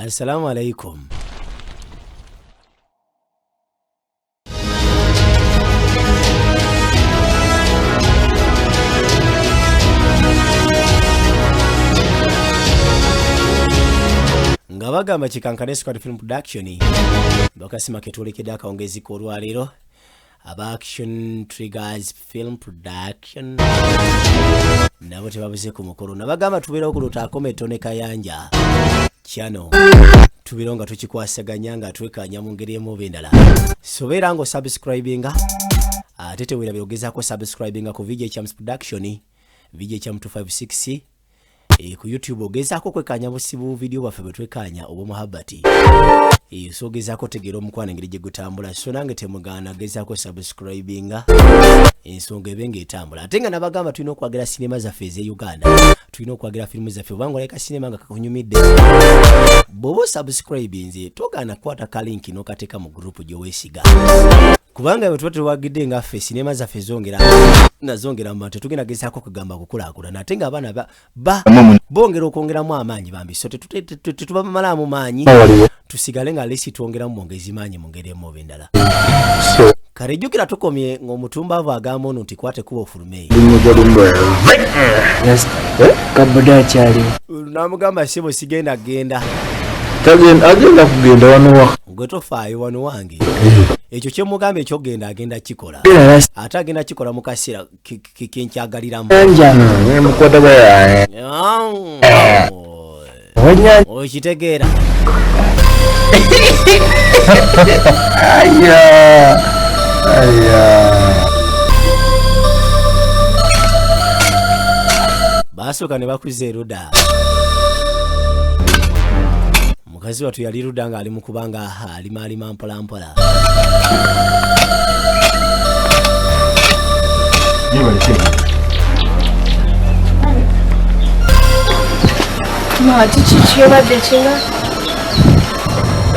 Assalamu alaikum. Ngabagamba kikankane Squad Film Production bakasima ketulekede akaongezi ko lwalero aba Action Triggers Film Production nabo tebabuze ku mukolo nabagamba tubeera ku Lutakome Tony Kayanja channel tubironga tukikwasaganya nga twekanya mu ngeri emubendala sobera ngo subscribinga atete wera byogezako subscribinga ku VJCham's Production VJCham 256 ku YouTube ogezako kwekanya busibu video baffe betwekanya obo muhabbati sogezako tegera omukwana ngeri gye gutambula so nange temugana gezako subscribinga ensonga ebenge etambula ate nga nabagamba tulina okwagala sinema zaffe eze Uganda tulina okwagala filimu zaffe obanga oleka sinema nga kakunyumidde bobo subscribinze togana kwata kalinki n'okateeka mu group gy'oweesiga kubanga bwe tuba tuwagidde nga ffe sinema zaffe zongera mu bantu tugenda gezaako kugamba kukulaakulana ate nga abaana bongera okwongeramu amaanyi bambi so tetubamalamu maanyi tusigale nga lesi twongeramu mwongezi maanyi mu ngeri emu oba endala kale jjukira tukomye ng'omutumbaavu agamba ono nti kwate kuba ofulumeeyi kaboda akyali namugamba sibo sigenda genda agenda kugenda wano gwe tofaayo wano wange ekyo kyemugamba ekyogenda agenda kikola ate agenda kikola mu kaseera kenkyagaliramu okitegeera basooka ne bakuza eruda mukazi watu yali ruda nga ali mu kubanga alima mpolampola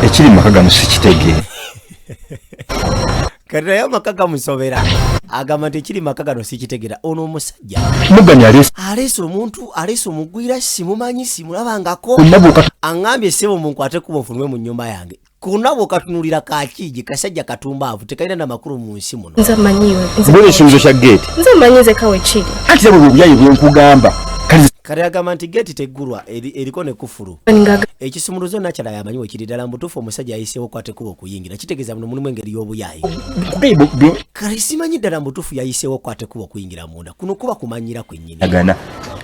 ekiri maka gano sikitegeera kati naye amaka gamusobera agamba nti ekiri maka gano sikitegeera ono omusajja muganya aleese omugwira simumanyi simulabangako aŋŋambye ssebo munkwate kuba ofulumwe mu nnyumba yange kunabo katunulira kakiji kasajja katumbaavu tekalina namakulu mu nsi muno mbona ekibuzo kya geeti nze mmanyize kawe kiri ati sebo bwebuyayi bwenkugamba kale agamba nti geeti teggulwa eriko ne kufuru ekisumuluzo nakyala yamanyi wekiri ddala mbutuufu omusajja yayiseewo kwate kuba okuyingira kitegeeza muno mulimu engeri y'obuyayi kale simanyi ddala mbutuufu yayiseewo kwate kuba okuyingira munda kuno kuba kumanyira kwennyini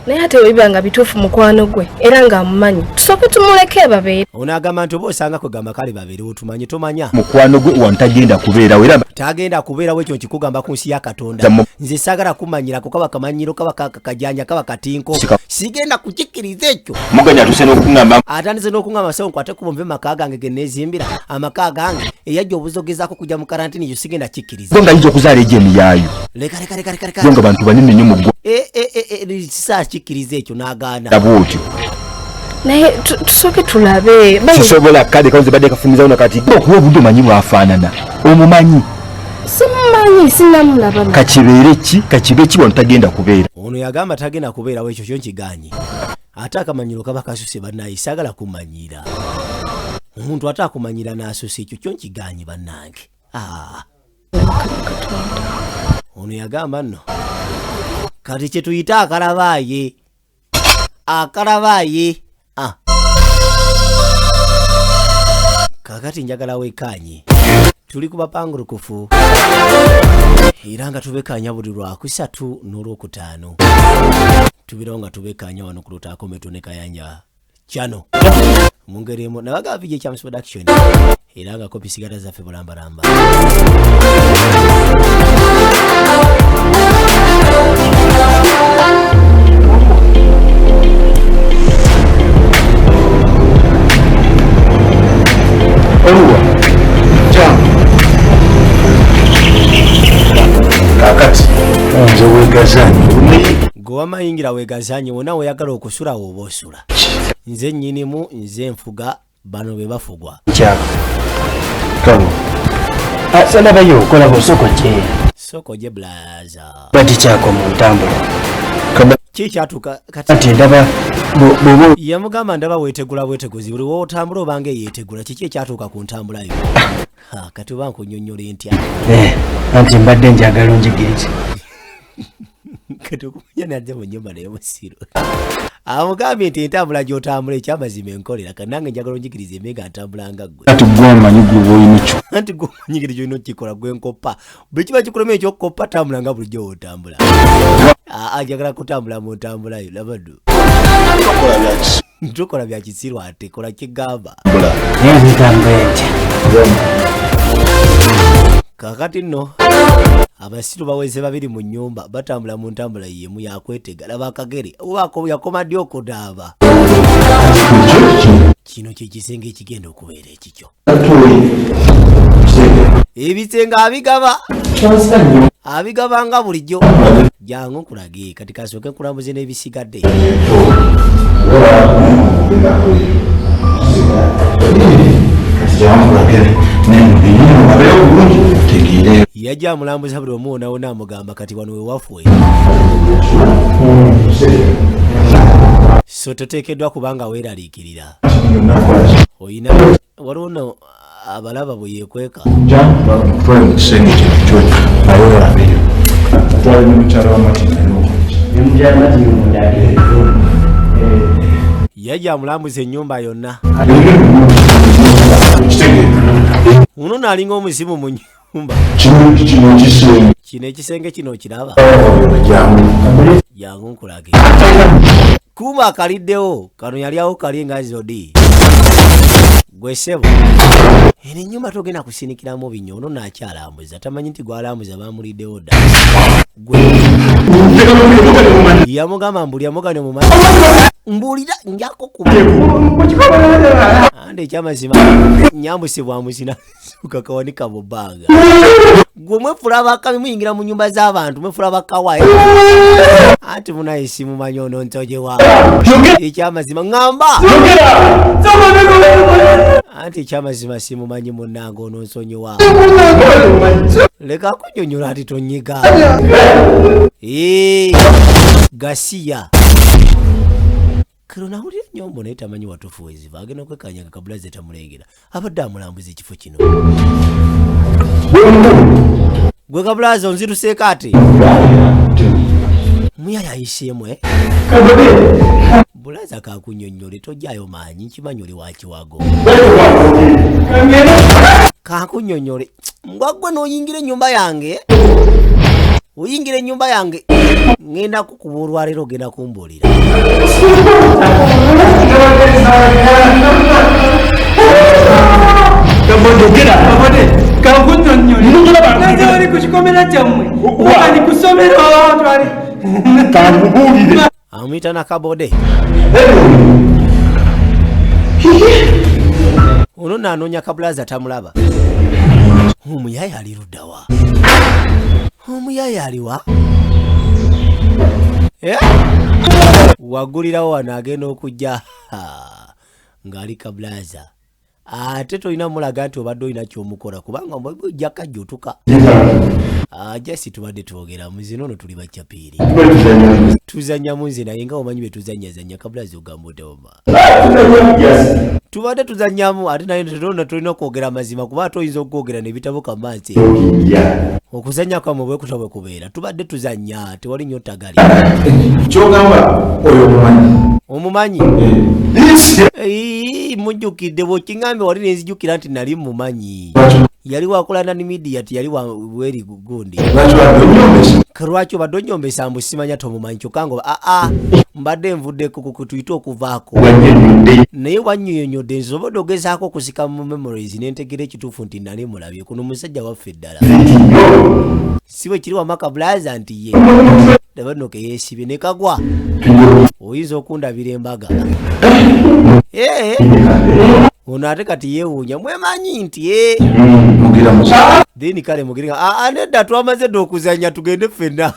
naye ate webiba nga bituufu mukwano gwe era ng'amumanyi tusooke tumuleke babeere ono agamba nti oba osanga kwegamba kale babeerewo tumanyi tomanya mukwano gwe wano tagenda kubeerawo era tagenda kubeerawo ekyo nkikugamba ku nsi ya Katonda nze saagala kumanyirako kaba kamanyiro kaba kajanja kaba katinko sigenda kukikiriza ekyo muganya atuse n'okungamba atandise n'okungamba sawo nkwate kuba nve maka gange ge neezimbira amaka gange eyajja obuzogezaako kujja mu karantini ekyo sigenda kikkiriza nga yinza okuzaala ejeni yaayo leka nga bantu banene nnyo mu ggwa saa kikkiriza ekyo n'agaana bwotyo naye tusooke tulabe sisobola kale kawoze badde kafumizawo nakati okuba obudde omanyi bwafaanana omumanyi simumanyi sinamulaba kakibeere ki kakibe ki wano tagenda kubeera ono yagamba tagenda kubeerawo ekyo kyo nkiganye ate akamanyiro kaba kasuse bannaye saagala kumanyira omuntu ate akumanyira n'asuse ekyo kyo nkiganye bannange ono yagamba nno kati kye tuyita akalabaaye kakati njagala wekanye tuli ku bapangulukufu era nga tubekanya buli lwakusatu n'olwokutaano tubeerawo nga tubekanya wano ku Lutakome Tony Kayanja channel mu ngeri emu nabaga VJCham's Production era nga kopi sigara zaffe bulambalamba kakati nze weegazanye gwe wamayingira weegazanye wonna weyagala okusula woba osula nze nnyinimu nze nfuga bano be bafugwa kyako tono asalabayo okolaba osoko gye soko gye blaza bati kyako mu ntambula Chikyatuuka kati ate ndaba bobo yamugamba ndaba weetegula bweteguzi buli wootambula obanga yeetegula kiki ekyatuuka ku ntambula yo kati oba nkunyonnyola entya anti mbadde njagala onjigirize kati okumanya najja mu nnyumba naye musiru amugambye nti entambula gy'otambula ekyamazima enkolera kati nange njagala onjigirize emega ntambulanga ggwe ati gwe omanyi gwe olina kyo anti gwomanyigiri gyolina okukikola gwe nkoppa bwe kiba kikulema ekyokukoppa tambula nga bulijjo wootambula njagala kutambula mu ntambula yo labaddu tukola bya kisiru ate kola kigamba kakati nno abasiru baweze babiri mu nnyumba batambula mu ntambula yemu yakwetega laba akagere obaako yakoma ddi okudaaba kino kyekisenge ekigenda okubeera ekikyo ebisenge abigaba nga bulijjo jangu nkulage kati kasooke nkulambuze n'ebisigadde yajja amulambuza buli omu wonawona amugamba kati wano wewaffe so toteekeddwa kubanga weeraliikirira oyina waliwo no abalaba bwe yeekweka yajja amulambuza ennyumba yonna uno naalinga omuzimu mu nnyumba kino ekisenge kino kiraba jangu nkulage kumba akaliddewo kano yali awo kali nga zodi gwe ssebo eno ennyumba togenda kusinikiramu binnyo ono naakyalambuza tamanyi nti gwalambuza bamuliddewo dda yamugamba mbulya mugane mumanyi mbulira njako kuba ande ekyamazima nyambusibwamuzina sukakawanika mu bbanga gwe mwefula abakabi muyingira mu nnyumba z'abantu mwefula abakawaye anti munaye simumanyi ono ntojewa ekyamazima ŋŋamba anti ekyamazima simumanyi munnanga ono nsonyiwa leka kunyonyola ati tonyiga gasiya kero nawulira nyombo naye tamanyi watufu weziva agenda okwekanyaga kabulaze tamulengera abadde amulambuza ekifo kino gwe kabulaze onziruseeko ate muyali ayiseemu bulaza kakunyonyole tojjayo maanyi nkimanyi oli wakiwago kakunyonyole ngwaggwe n'oyingira ennyumba yange oyingira ennyumba yange ngenda kukuba olwaleero ogenda kumbuulira oli kukikomera kyammwe ali kusomero amuyita nakabode ono naanoonya kabulaza tamulaba omuyaya ali luddawa omuyaya aliwa wagulirawo wano agenda okujja ng'ali kabulaza ate tolina mulaga nti obadde olina kyomukola kubanga ojja kajjutuka jasi tubadde twogera muzino ono tuli bacapiiri tuzannyamu nze naye nga omanyi betuzanyazanya kabulazi ogamba otoma tubadde tuzannyamu ate naye tetona tolina okwogera mazima kuba ate oyinza okwogera nebitabuka maazi okuzannya kwamwe bwekuta bwe kubeera tubadde tuzannya tewali nnyo ttagali kyogamba oyo omumanyi mujjukidde bw'okiŋŋambye wali nenzijjukira nti nali mumanyi yali wakola nani media tiyali weri gundi lwaki obadde onnyombesa mbu simanya tomumanyi kyokka ngo mbadde nvudde kukutuyite okuvaako naye wannyonyodde nsobodde ogezaako okusika mu memories nentegera ekituufu nti nali mulabye kuno musajja waffe eddala si bwe kiri wamaka bulaza nti ye dabanoke yeesibye ne kagwa oyinza okundabira embaga ono ate kati yeewuunya mwemanyi nti then kale mugiringa nedda twamaze dde okuzanya tugende ffenna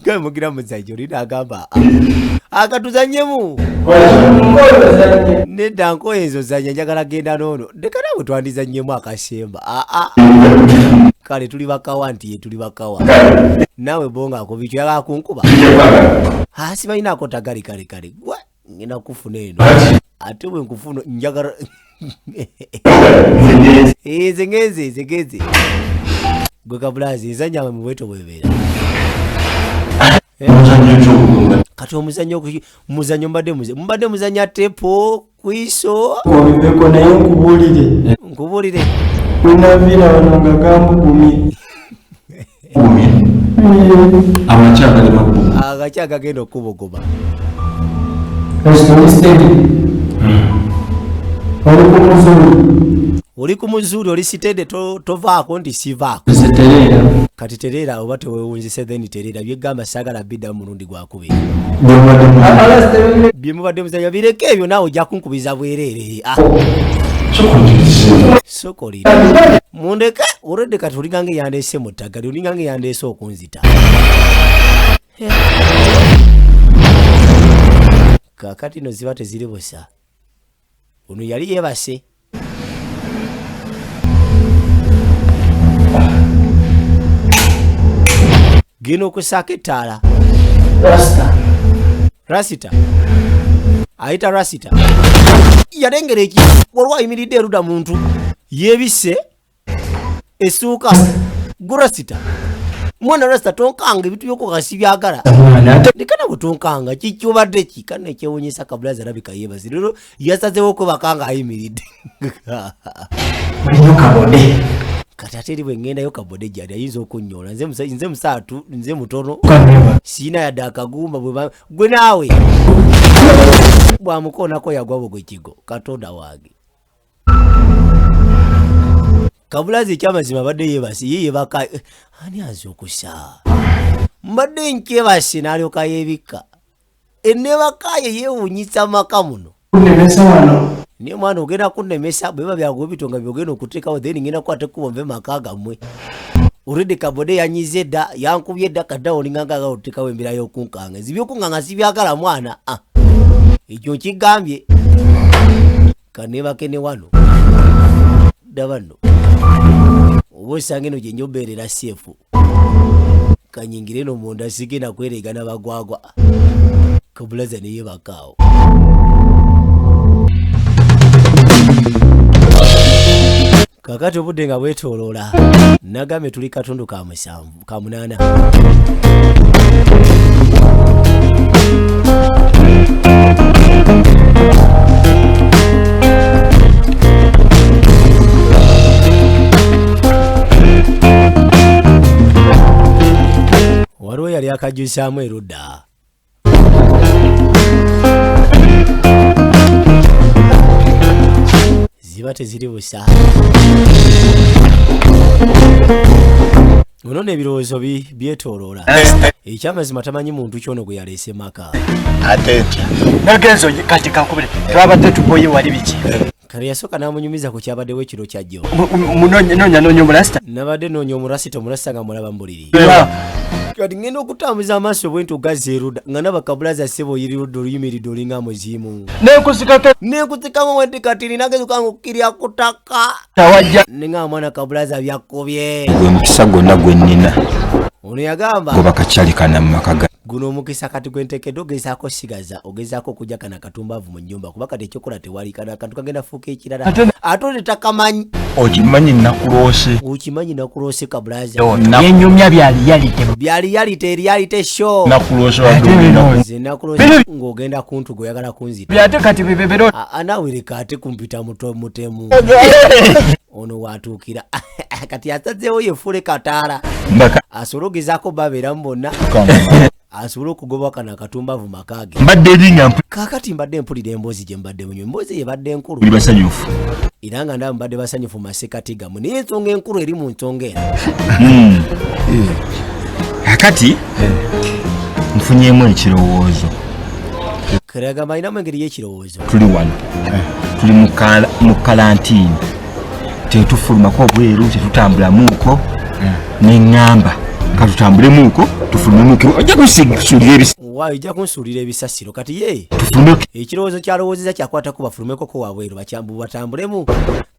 kale mugira muzajja olina agamba akatuzanyemu nedda nkoyenzo zanya njagala genda noono dekana bwe twandizanyemu akasemba kale tuli bakawa nti ye tuli bakawa naawe bonga akubityo yagala kunkuba hasi balina akotagali kale gwa ngina kufuna eno ate bwe nkufuna njagala zengeze gwe kabulazi nzanya mu bweto bwebera kati omuzanyo mbadde muzanya tepo kwiso obibeko naye nkubulire unavira wano nga gambugumye agakyaga genda okubogoba oli ku muzuri oli sitede tovaako nti sivaako kati terera oba tewewunzise then terera byegamba sagala bidda mulundi gwakubiri byemubadde muzanya bireke ebyo naawe ojja kunkubiza bwereere sokolira mundeke olwedde kati olingange yandeese mu ttagali olingange yandeese okunzita kakati no ziba teziri busa ono yali yebase gino okusaka ettaala rasita ayita rasita yalengera eki olwayimiridde eruda muntu yebise esuuka gurasita mwana rasita tonkanga ebintu byokukasi byagala ndikana butonkanga kikyobadde kikana ekyewunyisa kabulazi alabika yebazi lero yasazewo okwebakanga ayimiridde kati ate eri bwe ŋŋendayo kabode gyali ayinza okunnyola nze musaatu nze mutono siina yadde akagumba gwe naawe bwamukoonako yagwabo gwe kigo katonda wange kabulazi ekyamazima abadde yebasi ye yebaka ani aza okusa mbadde nkyebasi n'alyoka yebikka ennebakaye yeewunyisa maka muno niye mwana ogenda kunnemesa bweba byago bitonga byogenda okuteekawo then ngenda kwate kubonve maka gammwe olwedde kabode yanyize edda yankubye edda kadda olinganga gaotekawo embeera y'okunkanga ezibyokunkanga sibyagala mwana ekyo nkigambye kanebake ne wano daba nno oba osanga eno gye nyobeerera seefu kanyingire eno munda sigenda kweregana bagwagwa kabulaza neyebakaawo kakati obudde nga bwetooloola nagambe tuli katundu ka 8 waliwo yali akajusaamu erudda ziba teziri busa ono n'ebirowoozo byetooloola ekyamazima tamanyi muntu kyono gwe yaleese maka ate nagenzo kati kankubire twabadde tuboye wali biki kale yasooka n'amunyumiza ku kyabaddewo ekiro kyajjo noonya omurasita nabadde noonya omurasita nga mulaba mbuliri kati ngenda okutambuza amaaso bwenti ogazza erudda nga nabakabulaza ssebo yirirudde oluyimiridde olinga muzimu nenkuzikamu wenti kati ninagezukanga okukkirya ku ttaka nenga mwana kabulaza byakubye gwe mukisa gwonna gwe nnina ono yagamba goba kakyali kana mu maka ga guno omukisa kati gwentekedde ogezaako sigaza ogezaako okujja kana katumbavu mu nnyumba kuba kati ekyokola tewali kana akantu kagenda fuuka ekirala ate ole takamanyi okimanyi nakuloose okimanyi nakuloose kabulaza yenyumya byali yalite sho nakuloose nze nakuloose ng'ogenda kuntuga oyagala kunzita ate kati bibebero anawereka ate kumpita mutemu ono watuukira kati asazeewo yefule kataala asobole ogezaako babeeramu bonna asobole okugoba kana akatumbavu makage mbadde eringa kakati mbadde mpulira emboozi gye mbadde munywa emboozi yebadde nkulu buli basanyufu era nga ndaba mbadde basanyufu masekati gamu naye ensonga enkulu eri mu nsonga eno akati nfunyemu ekirowoozo keragamba alinamu engeri y'ekirowoozo tuli wano tuli mu kalantiini tetufulumako obweru tetutambulamuuko neŋŋamba katutambulemuuko tufulumemuuko ojja kunsuulira ebisasiro kati ye ekirowoozo kyalowoozeza kyakwata ku bafulumekoko wabweru batambulemu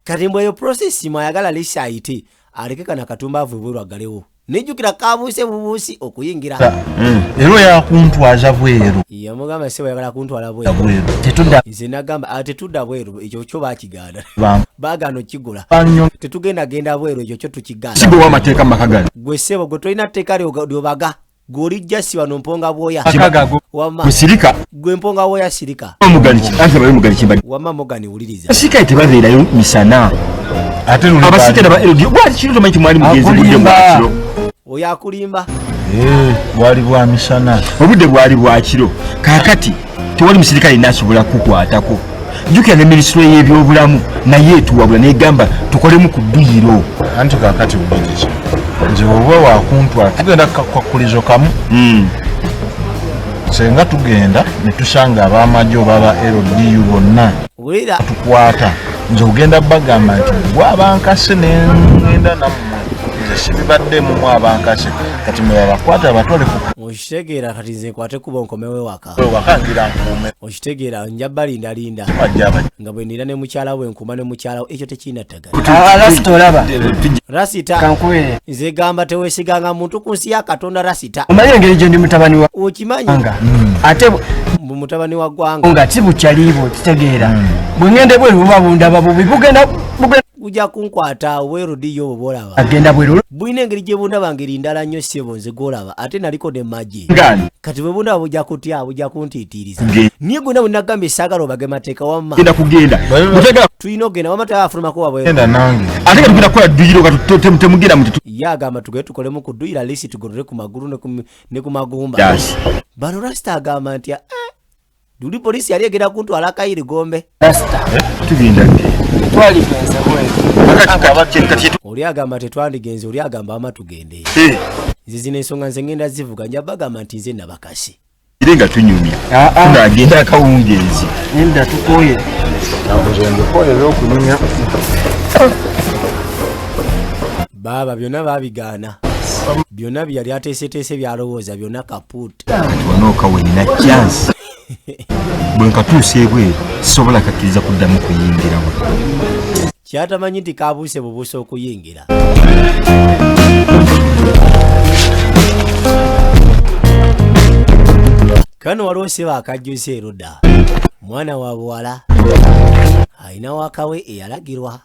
kati mbweyo prosesi mwayagala lisi ayite aleke kana katumba avu ebweru agalewo Nejukira kabuse bubusi okuyingira. Ero ya kuntwaza bweru. Yamugamba sewe yagala kuntwala bweru. Tetudda. Nze nagamba tetudda bweru ekyo kyo bakiganda. Bagano kigula. Tetugenda genda bweru ekyo kyo tukiganda. Sibo wa mateeka makagala. Gwe sebo gwe tolina tteeka lyobaga. Gwolijja si wano mponga bwoya. Wama. Musirika. Gwe mponga bwoya sirika. Omugani ki? Ante bayo mugani ki? Wama mogani uliriza. Basika tebabeerayo misana. Ate luli. Abasika na LD. Bwali kiro tomanyi mwali mugenzi budde bwakiro. Oya akulimba. Bwali bwa misana. Obudde bwali bwakiro. Kakati tewali musirika inasobola kukwatako. Jukira ne ministry y'ebyobulamu naye tuwabula negamba tukolemu ku dduyiro. Anti kakati bugiti. Nje wowe wakuntwa tugenda kakulizo kamu. Senga tugenda ne tusanga abamajo baba LDU bonna. Wira tukwata. Nje ugenda bagamba nti bwabankase ne ngenda nammwe. Nze sibibadde mu abankase kati mwe abakwata abatole ku oshitegeera kati nze nkwate kuba onkomewe waka. Wakangira nkume. Oshitegeera njaba linda. Nga bwe ndira ne mukyala we nkuma ne mukyala we ekyo tekina ttagala. Rasita olaba. Rasita. Kankuwere. Nze gamba teweesiganga muntu ku nsi ya Katonda Rasita. Omanyi engeri gye ndi mutabani wa. Okimanyi. Ate mutabani wa ggwanga. Nga tibukyaliibo kitegeera. Bwe ngende bweru buba bundaba bubi bugenda Ujja kunkwata weerodiyo obwo bolaba. Agenda bweru. Bwina engeri gye bundaba ngeri ndala nnyo ssebo nze golaba ate naliko ne maji. Kati bwe bundaba bujja kutya bujja kuntiitiriza. Niye gonna bwe nagambye saagala obage mateeka wamma. Genda kugenda. Mutegera tulina ogenda wamma tayafulumako wabwe. Genda nange. Ate nga tugenda kukola dduyiro nga temugenda muti. Ye agamba tugende tukolemu ku dduyiro lisi tugolole ku magulu ne ku magumba. Yes. Bano Rasita agamba nti duli polisi yali egenda kuntwala akayiri gombe. Rasita. Tugenda. Twaligenze bweru. Oli agamba tetwandigenze oli agamba ama tugende. Nze zino ensonga nze ngenda zivuga nja bagamba nti nze nabakasi. Irenga tunyumya. Tunagenda akawungeezi. Nenda tukoye. Nze okunyumya. Baba byonna babigaana. Byonna byali ateeseteese byalowooza byonna kapuuta. Wanooka wenina chance. Bwe nkatuusa ebweru sisobola kakkiriza kuddamu kuyingiramu. Kyatamanyi nti kabuuse bubuusa okuyingira. Kano waliwo seba akajjuze erodda. Mwana wa buwala alina wakawe eyalagirwa.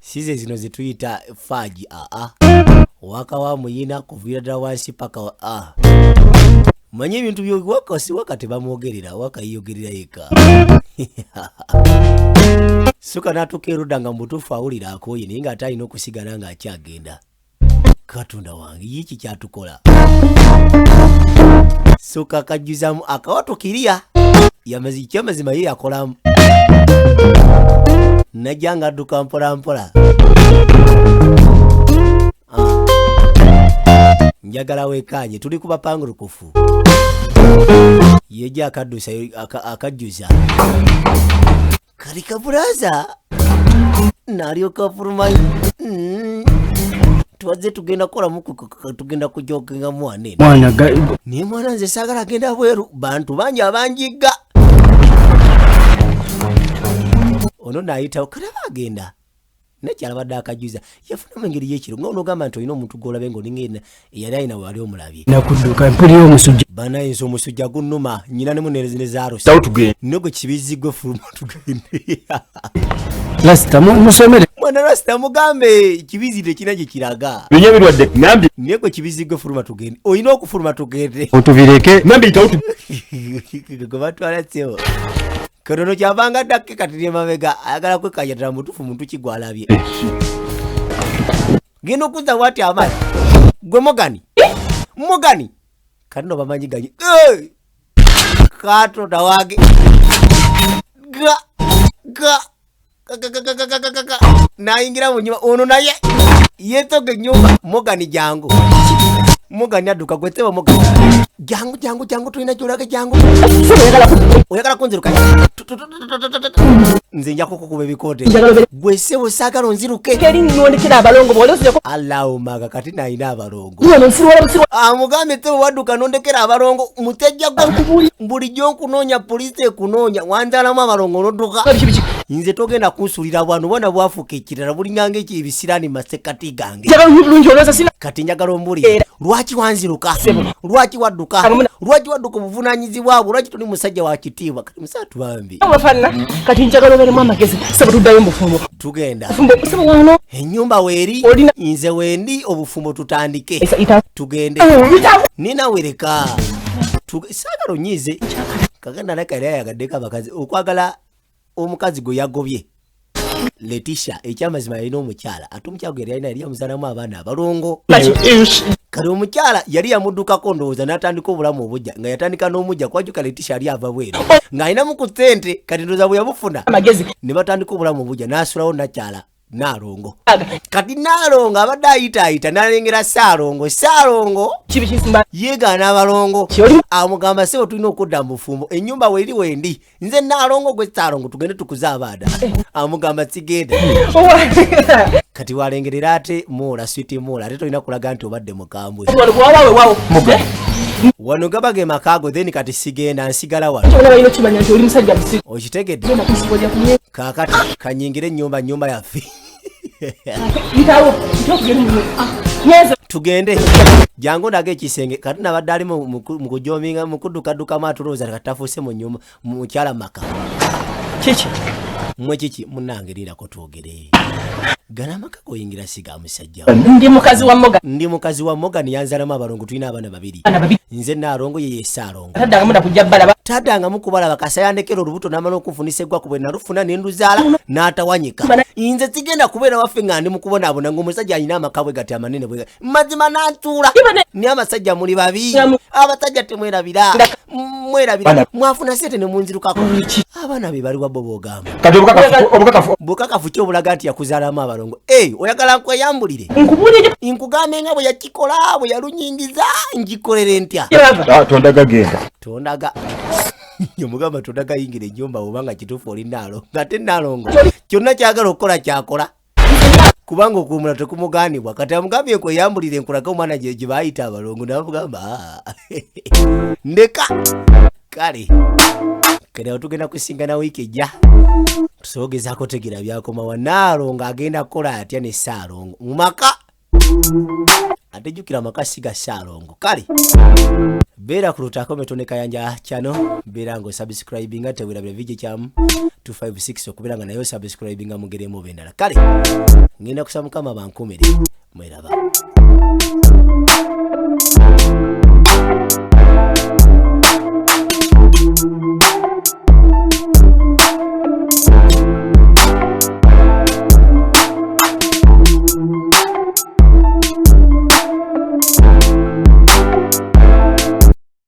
Size zino zituyita faaji waka wa muyina kuviira ddala wansi paka manyi ebintu byowaka siwaka tebamwogerera waka yiyogerera yeka. Suka natuka erudda nga mubutuufu awulira akooye naye ng'ate alina okusigala ng'akyagenda. Katonda wange yiki kyatukola. Suka akajjuzamu akawato kiriya kyamazima ye yakolamu. Najja nga adduka mpola mpola. Njagala weekanye tuli ku bapangulukufu. Yejja akaddusa akajjuza. Kali kabulaza nalyoka fulumayo. Twaze tugenda kola muku tugenda kujogenga mwane. Niye mwana nze saagala agenda bweru bantu bangi abanjigga. Ono naayitawo kalaba agenda. Nakyala badde akajjuza yafunamu engeri y'ekiro ng'onogamba nti olina omuntu gw'olabe ng'olingenda eyali alina wali omulabye. Nakudduka mpulira omusujja. Banayinza omusujja gunnuma nnyina ne muneerezine zaarosi. Tawo tugende. Nno gwe kibizigwe fuluma tugende. Rasita musomere. Mwana Rasita mugambe kibizi tekina gye kiraga. Byenye birwadde nambi. Naye gwe kibizigwe fuluma tugende. Olina okufuluma tugende. Otubireke. Nambi tawo gwe batwala ssebo. Kanono kyavanga ddake kati ne mabega ayagala kwekajatira mutuufu muntu kigwalabye. Genda okuzza bwati amaanyi. Gwe Mogani. Kati no bamanyi ganyi. Katonda wange. Nayingira mu nnyumba ono naye yeetoga ennyumba Mogani jangu. Mogani adduka gwe ssebo Mogani. jangu tulina kyolaga jangu oyagala kunziruka nze nja kukukuba ebikote gwe ssebo saagala onziruke Allahumma kati nayina abalongo amugambe ssebo wadduka nondekera abalongo mutejja gwe bulijjo nkunoonya poliisi ekunoonya wanzaalamu abalongo nodduka nze togenda kunsulira bwano bwana bwafuuka ekirala bulinganga ekibisiraani masekati gange kati njagala ombulire lwaki wanziruka lwaki wadduka obuvunaanyizibwa bwo lwaki tuli musajja wa kitiibwa kati musatu bambi kati njagala obeeremu amagezi sebo tuddayo mu bufumbo tugenda sebo wano ennyumba weeri nze wendi obufumbo tutandike tugende nina wereka saagala onyize kagenda leka era yagaddeko abakazi okwagala omukazi gwe yagobye Letisha ekyamazima yalina omukyala ate omukyala gwe yalina yali yamuzaalamu abaana abalongo kale omukyala yali yamuddukako ndowooza n'atandika obulamu obujja nga yatandika n'omujja kwajuka Letisha ali ava bweru ng'alinamu ku ssente kati ndowooza bwe yabufuna ne batandika obulamu obujja n'asulawo nakyala Nalongo kati Nalongo abadde ayitaayita n'alengera Salongo yeegaana abalongo amugamba ssebo tulina okudda mu bufumbo ennyumba weeri wendi nze Nalongo gwe Salongo tugende tukuze abaana amugamba sigenda kati walengerera ate Moola switi Moola ate tolina kulaga nti obadde mukambwe wano gaba ge makaago then kati sigenda nsigala wano okitegedde kaakati kanyingire ennyumba yaffe tugende jangu ndaga ekisenge kati nabadde ali mu kujominga mu kuddukadukamu atulowooza katafuuse mu nyumba mukyala maka kiki munangerirako twogere gana maka goyingira siga musajja ndi mukazi wa moga niyanzalamu abalongo tulina abaana babiri nze Nalongo ye Salongo tadanga mukubalaba kasayandekera olubuto n'amala okufunisa eggwaku bwe nalufuna nenduzaala n'atawanyika nze sigenda kubeera waffe nga ndi mukubonaabona ng'omusajja alina amaka bwe gati amanene bwe mazima n'antuula naye abasajja muli babi abasajja temwerabira mwafuna sente ne munzirukako abaana be baliwa bo boogamba bukakafu ki obulaga nti yakuzaalamu abalongo oyagala nkweyambulire nkugambe nga bwe yakikola bwe yalunyingiza ngikolere ntya tondaga genda tondaga yomugamba tondaga yingira ennyumba obanga kituufu oli Nalongo ate Nalongo kyonna kyagala okukola kyakola kubanga okuwumula tekumugaanibwa kati amugambye kweyambulire nkulaga omwana gye baayita abalongo namugamba ndeka kale kale tugenda kusingana wiiki ejja tusogezaako tegera byakomawa Nalongo agenda kukola atya ne Salongo mu maka ate jjukira amaka siga Salongo kale beera ku Lutakome Tony Kayanja channel beera ng'osubscribinga teweerabira video kyamu 256 okubeera nga naye osubscribinga mugeremu bendala kale ngenda kusaba Mukama bankomere mweraba